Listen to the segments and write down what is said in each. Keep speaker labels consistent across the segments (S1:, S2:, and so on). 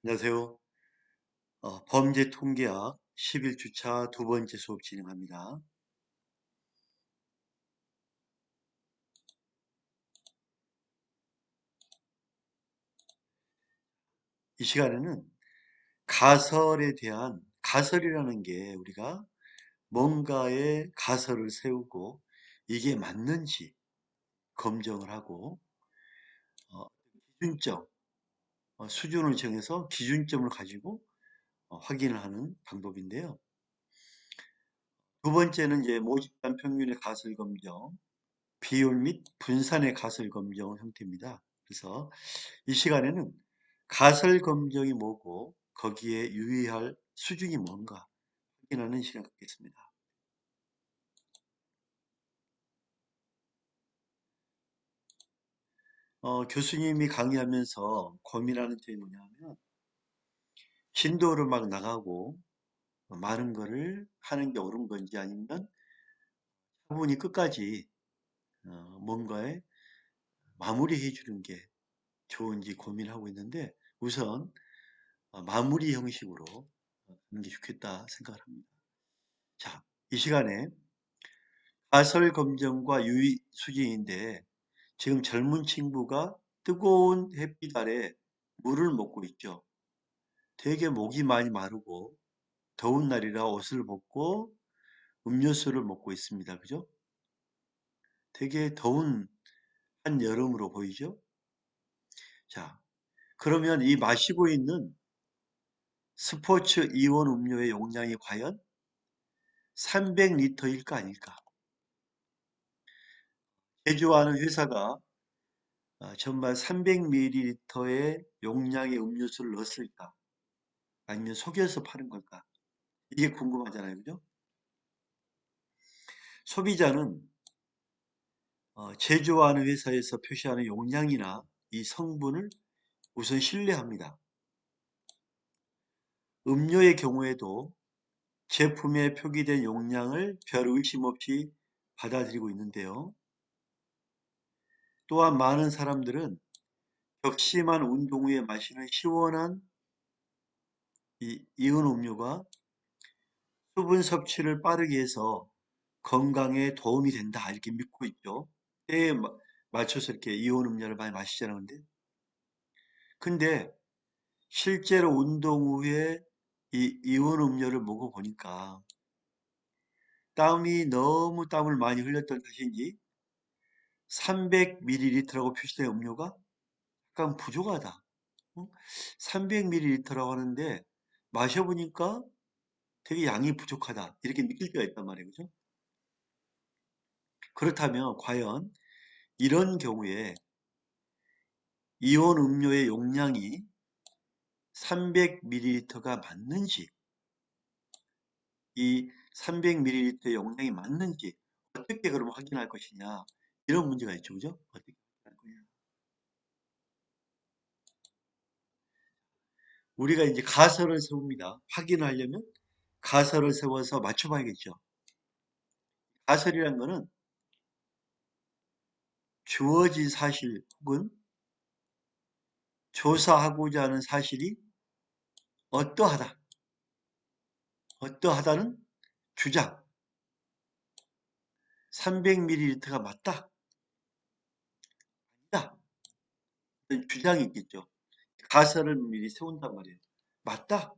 S1: 안녕하세요. 범죄 통계학 11주차 두 번째 수업 진행합니다. 이 시간에는 가설에 대한 가설이라는 게 우리가 뭔가의 가설을 세우고 이게 맞는지 검증을 하고 어, 기준점, 수준을 정해서 기준점을 가지고 확인을 하는 방법인데요. 두 번째는 이제 모집단 평균의 가설 검정, 비율 및 분산의 가설 검정 형태입니다. 그래서 이 시간에는 가설 검정이 뭐고 거기에 유의할 수준이 뭔가 확인하는 시간 갖겠습니다. 교수님이 강의하면서 고민하는 점이 뭐냐면 진도를 막 나가고 많은 거를 하는 게 옳은 건지 아니면 차분히 끝까지 뭔가에 마무리해 주는 게 좋은지 고민하고 있는데 우선 마무리 형식으로 하는 게 좋겠다 생각을 합니다. 자, 이 시간에 가설 검정과 유의 수준인데 지금 젊은 친구가 뜨거운 햇빛 아래 물을 먹고 있죠. 되게 목이 많이 마르고 더운 날이라 옷을 벗고 음료수를 먹고 있습니다. 그죠? 되게 더운 한여름으로 보이죠? 자, 그러면 이 마시고 있는 스포츠 이온 음료의 용량이 과연 300리터일까 아닐까? 제조하는 회사가 정말 300ml의 용량의 음료수를 넣었을까? 아니면 속여서 파는 걸까? 이게 궁금하잖아요. 그죠? 소비자는 제조하는 회사에서 표시하는 용량이나 이 성분을 우선 신뢰합니다. 음료의 경우에도 제품에 표기된 용량을 별 의심 없이 받아들이고 있는데요. 또한 많은 사람들은 격심한 운동 후에 마시는 시원한 이 이온 음료가 수분 섭취를 빠르게 해서 건강에 도움이 된다 이렇게 믿고 있죠. 때에 맞춰서 이렇게 이온 음료를 많이 마시잖아요. 근데 실제로 운동 후에 이 이온 음료를 먹어보니까 땀을 많이 흘렸던 탓인지 300ml라고 표시된 음료가 약간 부족하다. 300ml라고 하는데 마셔보니까 되게 양이 부족하다. 이렇게 느낄 때가 있단 말이에요. 그죠? 그렇다면 과연 이런 경우에 이온 음료의 용량이 300ml가 맞는지, 이 300ml의 용량이 맞는지 어떻게 그럼 확인할 것이냐 이런 문제가 있죠. 그죠? 어떻게 확인할 거냐. 우리가 이제 가설을 세웁니다. 확인을 하려면 가설을 세워서 맞춰봐야겠죠. 가설이란 거는 주어진 사실 혹은 조사하고자 하는 사실이 어떠하다. 어떠하다는 주장. 300ml가 맞다. 아니다. 이런 주장이 있겠죠. 가설을 미리 세운단 말이에요. 맞다.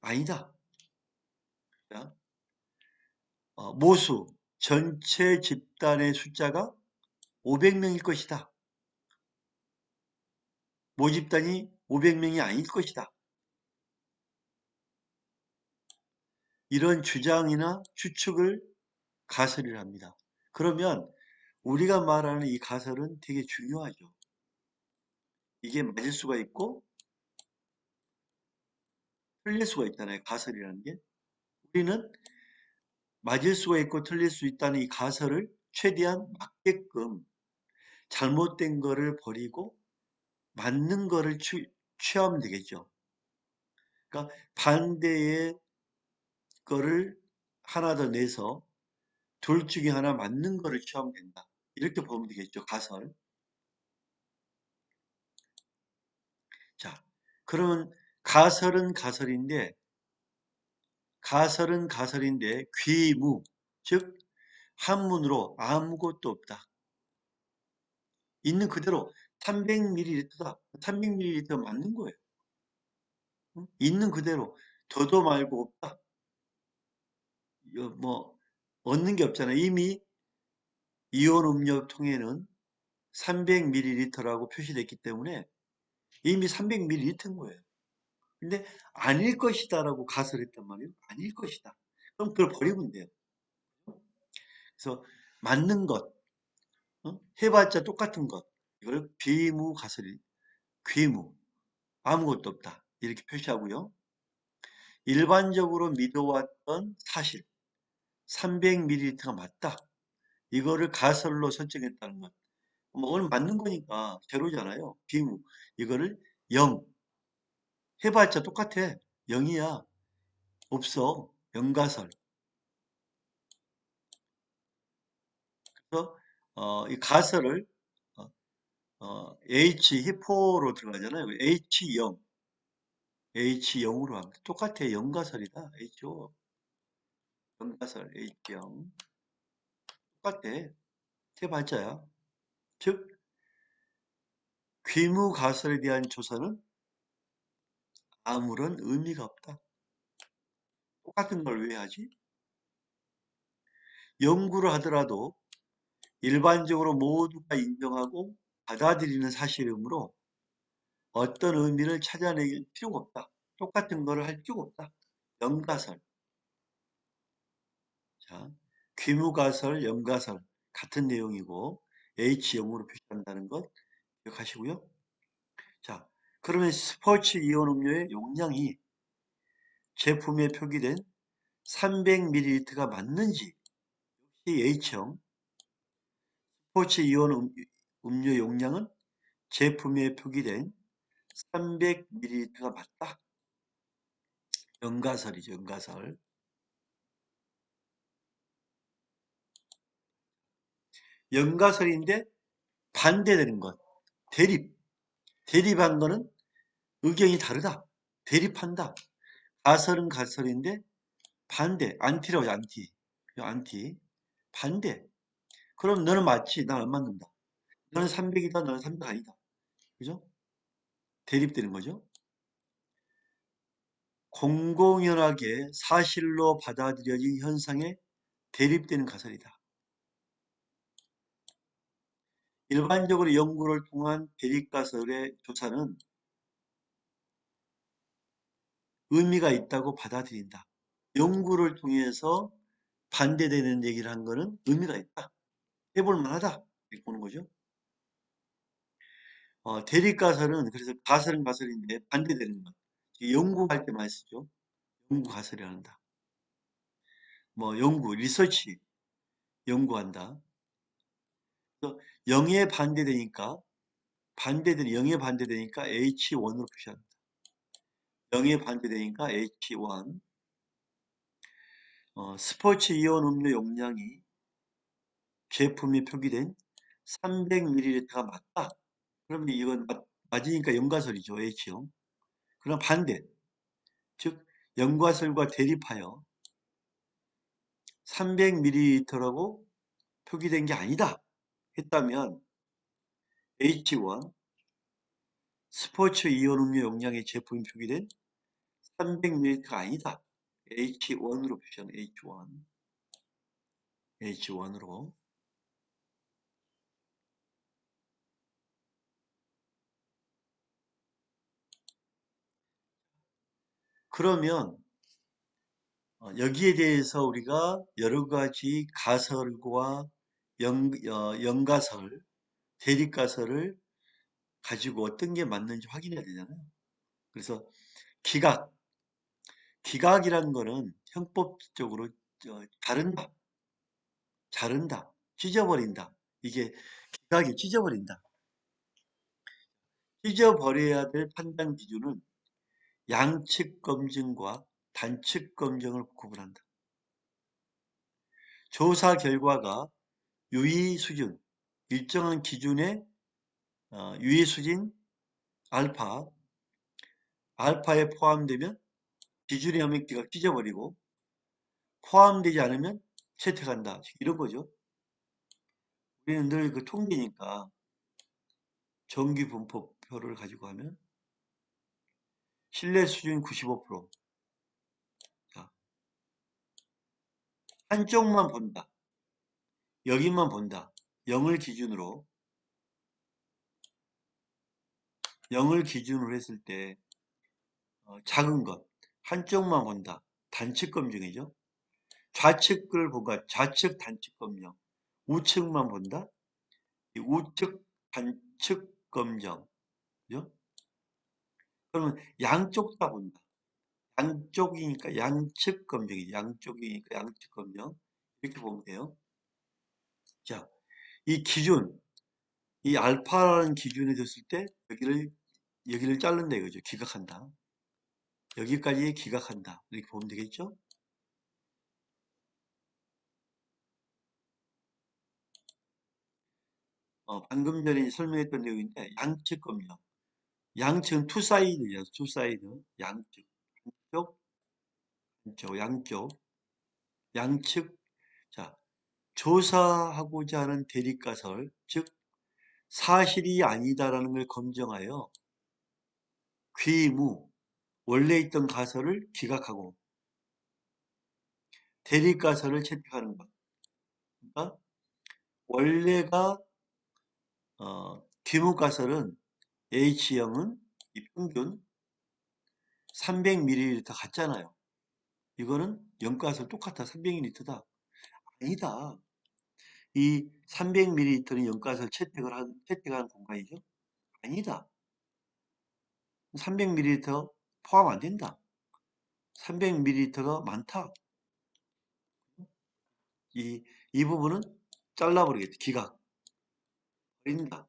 S1: 아니다. 자, 모수. 전체 집단의 숫자가 500명일 것이다. 모집단이 500명이 아닐 것이다. 이런 주장이나 추측을 가설이라 합니다. 그러면 우리가 말하는 이 가설은 되게 중요하죠. 이게 맞을 수가 있고 틀릴 수가 있잖아요. 가설이라는 게. 우리는 맞을 수가 있고 틀릴 수 있다는 이 가설을 최대한 맞게끔 잘못된 거를 버리고 맞는 거를 취하면 되겠죠. 그러니까 반대의 거를 하나 더 내서 둘 중에 하나 맞는 거를 취하면 된다. 이렇게 보면 되겠죠. 가설. 자, 그러면 가설은 가설인데 귀무, 즉 한문으로 아무것도 없다. 있는 그대로 300ml다. 300ml 맞는 거예요. 있는 그대로 더도 말고 없다. 뭐 얻는 게 없잖아요. 이미 이온 음료 통에는 300ml라고 표시됐기 때문에 이미 300ml인 거예요. 근데 아닐 것이다라고 가설했단 말이에요. 아닐 것이다. 그럼 그걸 버리면 돼요. 그래서 맞는 것, 해봤자 똑같은 것, 이걸 비무가설이, 귀무, 아무것도 없다. 이렇게 표시하고요. 일반적으로 믿어왔던 사실, 300ml가 맞다. 이거를 가설로 설정했다는 것. 뭐 오늘 맞는 거니까 제로잖아요. 비무. 이거를 0. 해봤자 똑같아. 0이야. 없어. 영가설. 그래서 이 가설을 H 히포로 들어가잖아요. H0. H0으로 합니다. 똑같아. 영가설이다. H5. 영가설 H0. 똑같아. 해봤자야. 즉 귀무가설에 대한 조사는 아무런 의미가 없다. 똑같은 걸 왜 하지? 연구를 하더라도 일반적으로 모두가 인정하고 받아들이는 사실이므로 어떤 의미를 찾아낼 필요가 없다. 똑같은 걸 할 필요가 없다. 연가설. 자, 귀무가설, 연가설 같은 내용이고 H0으로 표시한다는 것 기억하시고요. 자, 그러면 스포츠 이온 음료의 용량이 제품에 표기된 300ml가 맞는지 이 H형 스포츠 이온 음료 용량은 제품에 표기된 300ml가 맞다. 연가설이죠. 연가설. 연가설인데 반대되는 것. 대립. 대립한 거는 의견이 다르다. 대립한다. 가설은 가설인데 반대. 안티라고 안티. 안티. 반대. 그럼 너는 맞지. 난 안 맞는다. 너는 300이다. 너는 300 아니다. 그죠? 대립되는 거죠. 공공연하게 사실로 받아들여진 현상에 대립되는 가설이다. 일반적으로 연구를 통한 대립가설의 조사는 의미가 있다고 받아들인다. 연구를 통해서 반대되는 얘기를 한 거는 의미가 있다. 해볼 만하다. 이렇게 보는 거죠. 대립가설은 그래서 가설은 가설인데 반대되는 것. 연구할 때 많이 쓰죠. 연구 가설이라 한다. 뭐 연구, 리서치 연구한다. 그래서 0에 반대되니까 반대되는 0에 반대되니까 H1으로 표시합니다. 0에 반대되니까 H1. 스포츠 이온 음료 용량이 제품에 표기된 300ml가 맞다. 그러면 이건 맞으니까 연가설이죠. H형. 그럼 반대. 즉 연가설과 대립하여 300ml라고 표기된 게 아니다. 했다면 H1 스포츠 이온 음료 용량의 제품이 표기된 300ml가 아니다. H1으로 표시하는 H1. H1으로. 그러면 여기에 대해서 우리가 여러 가지 가설과 연가설, 대립가설을 가지고 어떤 게 맞는지 확인해야 되잖아요. 그래서 기각, 기각이라는 거는 형법적으로 자른다, 자른다, 찢어버린다. 이게 기각이 찢어버린다. 찢어버려야 될 판단 기준은 양측 검증과 단측 검증을 구분한다. 조사 결과가 유의 수준, 일정한 기준의 유의 수준 알파, 알파에 포함되면 기준의 염액기가 찢어버리고 포함되지 않으면 채택한다. 이런 거죠. 우리는 늘 그 통계니까 정기 분포표를 가지고 하면 신뢰 수준 95%. 자, 한쪽만 본다. 여기만 본다. 0을 기준으로 했을 때 작은 것 한쪽만 본다. 단측 검증이죠. 좌측을 본가 좌측 단측 검증. 우측만 본다. 이 우측 단측 검증. 그죠? 그러면 양쪽 다 본다. 양쪽이니까 양측 검증이죠. 양쪽이니까 양측 검증. 이렇게 보면 돼요. 자, 이 기준, 이 알파라는 기준에 뒀을 때 여기를 자른다 이거죠. 기각한다. 여기까지 기각한다. 이렇게 보면 되겠죠? 방금 전에 설명했던 내용인데 양측 검증. 양측은 투 사이드죠. 투 사이드. 양측. 한쪽, 한쪽, 양쪽, 양측. 자, 조사하고자 하는 대립가설, 즉 사실이 아니다라는 걸 검증하여 귀무, 원래 있던 가설을 기각하고 대립가설을 채택하는 것. 그러니까 원래가 귀무가설은 H형은 이 평균 300ml 같잖아요. 이거는 염가설 똑같아. 300ml다. 아니다. 이 300ml는 염가설 채택하는 공간이죠. 아니다. 300ml 포함 안 된다. 300ml가 많다. 이 부분은 잘라버리겠다. 기각. 버린다.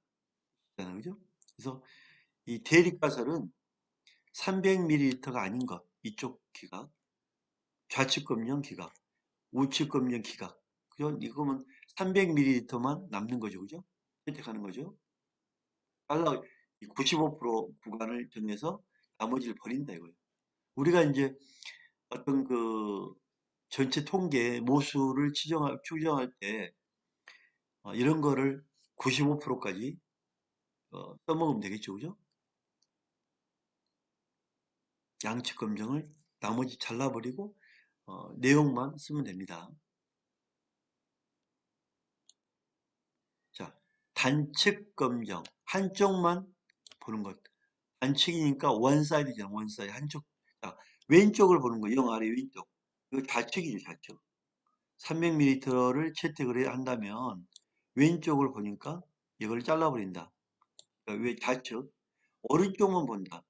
S1: 그죠? 그래서 이 대립가설은 300ml가 아닌 것. 이쪽 기각. 좌측 검정 기각. 우측 검정 기각. 그죠? 이거면 300ml만 남는 거죠. 그죠? 선택하는 거죠. 잘라, 95% 구간을 정해서 나머지를 버린다 이거예요. 우리가 이제 어떤 그 전체 통계 모수를 추정할 때 이런 거를 95%까지 써먹으면 되겠죠. 그죠? 양측 검증을 나머지 잘라버리고 내용만 쓰면 됩니다. 자, 단측 검증. 한쪽만 보는 것. 단측이니까 원사이드잖아. 원사이드. 한쪽. 자, 왼쪽을 보는 거. 영 아래 왼쪽. 이거 좌측이죠. 좌측. 300ml를 채택을 한다면 왼쪽을 보니까 이걸 잘라버린다. 그러니까 왜 좌측. 오른쪽만 본다.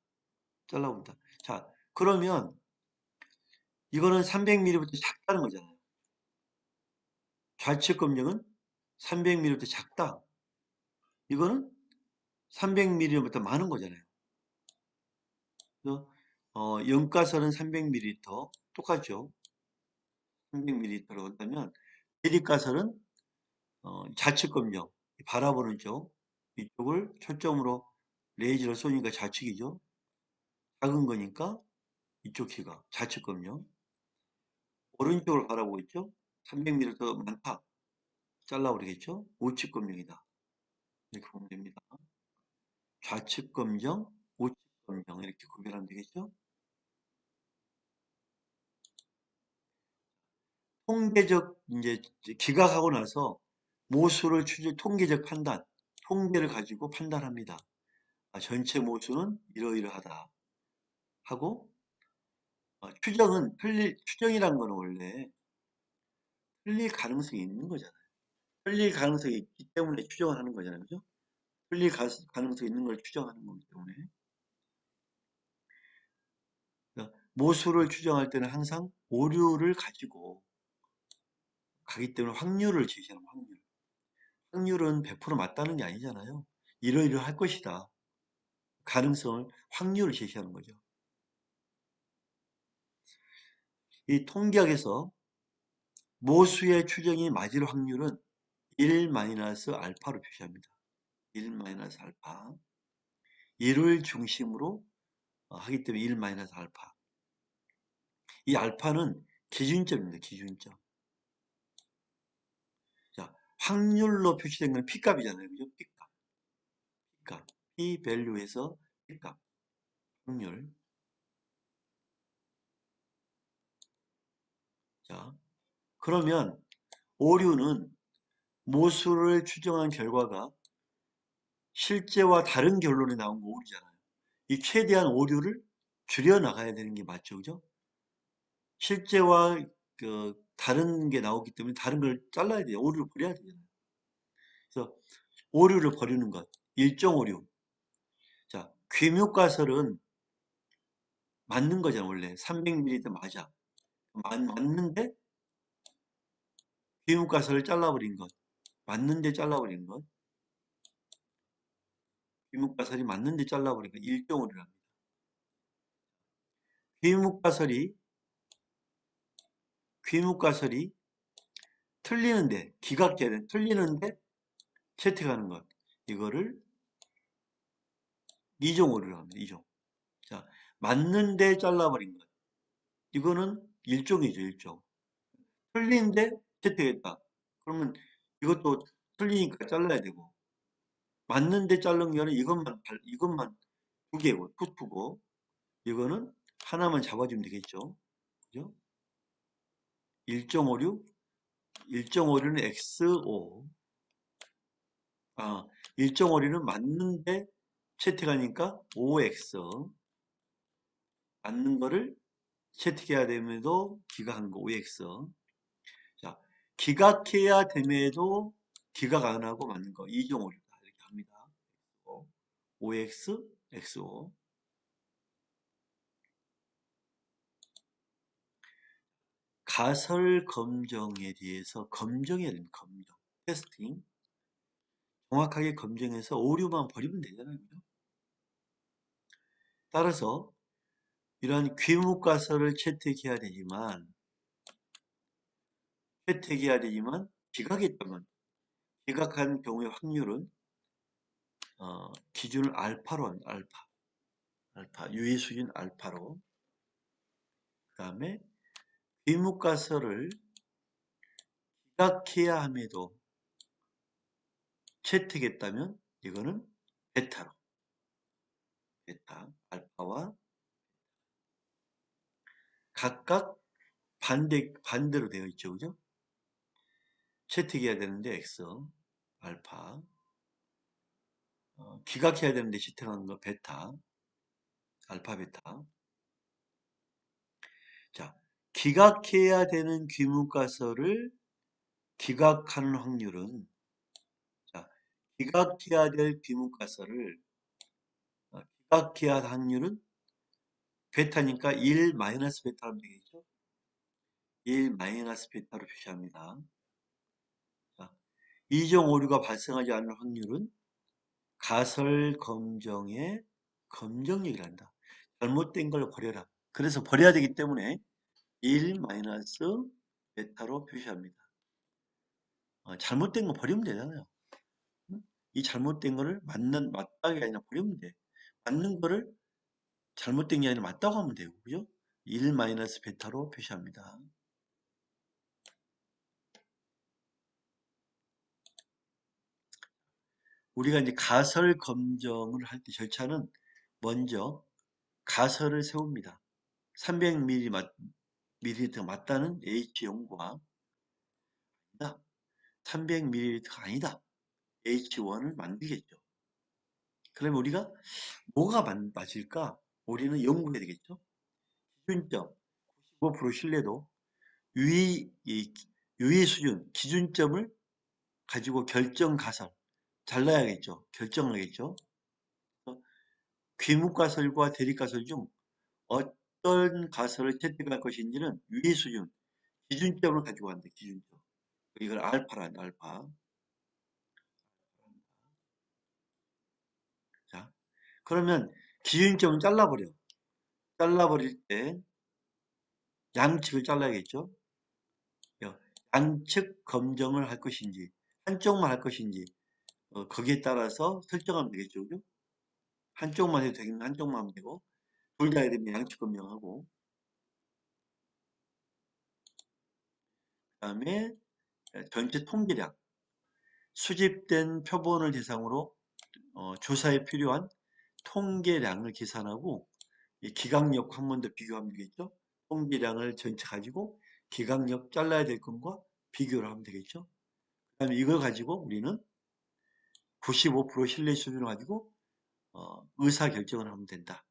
S1: 잘라본다. 자, 그러면 이거는 300ml부터 작다는 거잖아요. 좌측 검증은 300ml부터 작다. 이거는 300ml부터 많은 거잖아요. 그래서 염가설은 300ml 똑같죠. 300ml로 한다면 대립가설은 좌측 검증 바라보는 쪽 이쪽을 초점으로 레이저를 쏘니까 좌측이죠. 작은 거니까 이쪽 키가 좌측 검증. 오른쪽을 바라보고 있죠. 300ml 더 많다. 잘라버리겠죠. 우측 검증이다. 이렇게 보면 됩니다. 좌측 검정, 우측 검정 이렇게 구별하면 되겠죠. 통계적 이제 기각하고 나서 모수를 통계적 판단, 통계를 가지고 판단합니다. 전체 모수는 이러이러하다 하고 추정이란 거는 원래 틀릴 가능성이 있는 거잖아요. 틀릴 가능성이 있기 때문에 추정을 하는 거잖아요. 그죠? 틀릴 가능성이 있는 걸 추정하는 거기 때문에 모수를 추정할 때는 항상 오류를 가지고 가기 때문에 확률을 제시하는 확률. 확률은 100% 맞다는 게 아니잖아요. 이러이러할 것이다. 가능성을 확률을 제시하는 거죠. 이 통계학에서 모수의 추정이 맞을 확률은 1-알파로 표시합니다. 1-알파. 1을 중심으로 하기 때문에 1 마이너스 알파. 이 알파는 기준점입니다. 기준점. 자, 확률로 표시된 건 P값이잖아요. 그죠? P값. P값. P 밸류에서 P값. 확률. 자, 그러면 오류는 모수를 추정한 결과가 실제와 다른 결론이 나온 거 오류잖아요. 이 최대한 오류를 줄여 나가야 되는 게 맞죠. 그죠? 실제와 다른 게 나오기 때문에 다른 걸 잘라야 돼요. 오류를 버려야 되잖아요. 그래서 오류를 버리는 것. 일정 오류. 자, 귀묵가설은 맞는 거잖아, 원래. 300ml 맞아. 맞는데 귀묵가설을 잘라버린 것. 맞는데 잘라버린 것. 귀묵가설이 맞는데 잘라버린 것. 일정 오류랍니다. 귀묵가설이 틀리는데, 기각되는, 틀리는데 채택하는 것. 이거를 이종 오류라고 합니다. 이종. 자, 맞는데 잘라버린 것. 이거는 일종이죠, 일종. 틀린데 채택했다. 그러면 이것도 틀리니까 잘라야 되고, 맞는데 자른 거는 이것만 두 개고, 푸고, 이거는 하나만 잡아주면 되겠죠. 그죠? 일정 오류, 일정 오류는 XO. 일정 오류는 맞는데 채택하니까 OX. 맞는 거를 채택해야 됨에도 기각한 거 OX. 자, 기각해야 됨에도 기각 안 하고 맞는 거 이종 오류다. 이렇게 합니다. OX, XO. 가설 검정에 대해서 검정해야 됩니다. 검정. 테스팅. 정확하게 검증해서 오류만 버리면 되잖아요. 그죠? 따라서 이러한 귀묵가설을 채택해야 되지만 기각했다면 기각한 경우의 확률은 기준을 알파로 합니다. 알파 유의 수준 알파로. 그 다음에 귀묵가설을 기각해야 함에도 채택했다면 이거는 베타로. 베타 알파와 각각 반대로 되어 있죠. 그죠? 채택해야 되는데 X, 알파, 기각해야 되는데 채택하는 거 베타, 알파, 베타. 자, 기각해야 되는 귀묵가설을 기각하는 확률은, 자, 기각해야 될 귀묵가설을 기각해야 할 확률은 베타니까 1 마이너스 베타로 하면 되겠죠? 1 마이너스 베타로 표시합니다. 자, 이종 오류가 발생하지 않을 확률은 가설 검정의 검정력이라 한다. 잘못된 걸 버려라. 그래서 버려야 되기 때문에 1 마이너스 베타로 표시합니다. 잘못된 거 버리면 되잖아요. 응? 이 잘못된 거를 맞다가 아니라 버리면 돼. 맞는 거를 잘못된 게 아니라 맞다고 하면 되고, 그죠? 1 마이너스 베타로 표시합니다. 우리가 이제 가설 검정을 할 때 절차는 먼저 가설을 세웁니다. 300ml 맞다는 H0과 300ml가 아니다. H1을 만들겠죠. 그러면 우리가 뭐가 맞을까? 우리는 연구해야 되겠죠. 기준점 95% 신뢰도 유의 수준 기준점을 가지고 결정 가설 잘라야겠죠. 결정하겠죠. 귀묵 가설과 대립 가설 중 어떤 가설을 채택할 것인지는 유의 수준 기준점을 가지고 간다. 기준점. 이걸 알파란 알파. 자, 그러면 기준점을 잘라버려. 잘라버릴 때 양측을 잘라야겠죠. 양측 검정을 할 것인지 한쪽만 할 것인지 거기에 따라서 설정하면 되겠죠. 그죠? 한쪽만 해도 되겠네. 한쪽만 하면 되고 둘 다 해야 됩니다. 양측검명하고. 그 다음에 전체 통계량. 수집된 표본을 대상으로 조사에 필요한 통계량을 계산하고 이 기강력 한 번 더 비교하면 되겠죠. 통계량을 전체 가지고 기강력 잘라야 될 것과 비교를 하면 되겠죠. 그 다음에 이걸 가지고 우리는 95% 신뢰 수준을 가지고 의사결정을 하면 된다.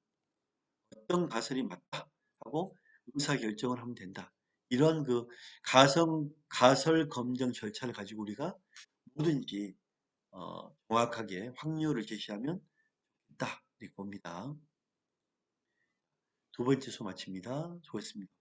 S1: 어떤 가설이 맞다 하고 의사결정을 하면 된다. 이런 그 가설 검증 절차를 가지고 우리가 뭐든지 정확하게 확률을 제시하면 있다. 이렇게 봅니다. 두 번째 수 마칩니다. 수고했습니다.